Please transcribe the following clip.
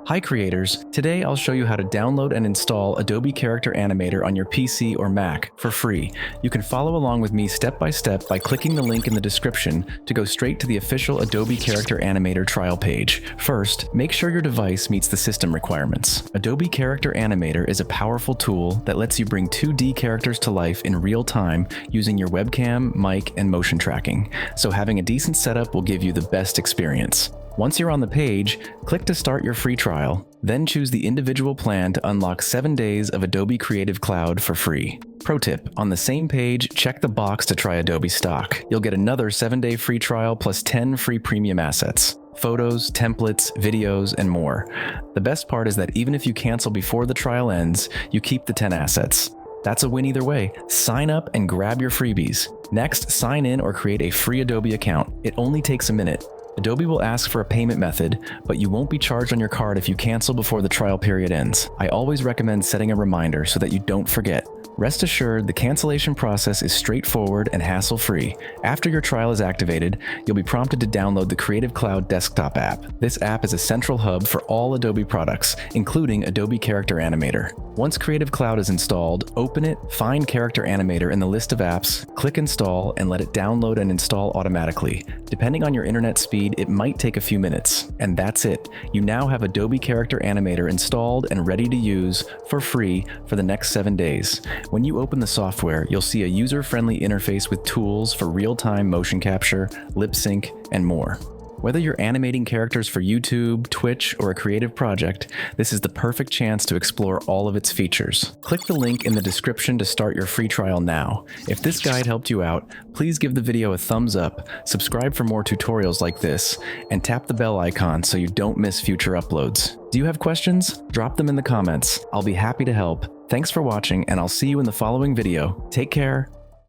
Hi creators, today I'll show you how to download and install Adobe Character Animator on your PC or Mac for free. You can follow along with me step by step by clicking the link in the description to go straight to the official Adobe Character Animator trial page. First, make sure your device meets the system requirements. Adobe Character Animator is a powerful tool that lets you bring 2D characters to life in real time using your webcam, mic, and motion tracking, so having a decent setup will give you the best experience. Once you're on the page, click to start your free trial, then choose the individual plan to unlock 7 days of Adobe Creative Cloud for free. Pro tip, on the same page, check the box to try Adobe Stock. You'll get another 7-day free trial plus 10 free premium assets. Photos, templates, videos, and more. The best part is that even if you cancel before the trial ends, you keep the 10 assets. That's a win either way. Sign up and grab your freebies. Next, sign in or create a free Adobe account. It only takes a minute. Adobe will ask for a payment method, but you won't be charged on your card if you cancel before the trial period ends. I always recommend setting a reminder so that you don't forget. Rest assured, the cancellation process is straightforward and hassle-free. After your trial is activated, you'll be prompted to download the Creative Cloud desktop app. This app is a central hub for all Adobe products, including Adobe Character Animator. Once Creative Cloud is installed, open it, find Character Animator in the list of apps, click Install, and let it download and install automatically. Depending on your internet speed, it might take a few minutes. And that's it. You now have Adobe Character Animator installed and ready to use for free for the next 7 days. When you open the software, you'll see a user-friendly interface with tools for real-time motion capture, lip sync, and more. Whether you're animating characters for YouTube, Twitch, or a creative project, this is the perfect chance to explore all of its features. Click the link in the description to start your free trial now. If this guide helped you out, please give the video a thumbs up, subscribe for more tutorials like this, and tap the bell icon so you don't miss future uploads. Do you have questions? Drop them in the comments. I'll be happy to help. Thanks for watching, and I'll see you in the following video. Take care,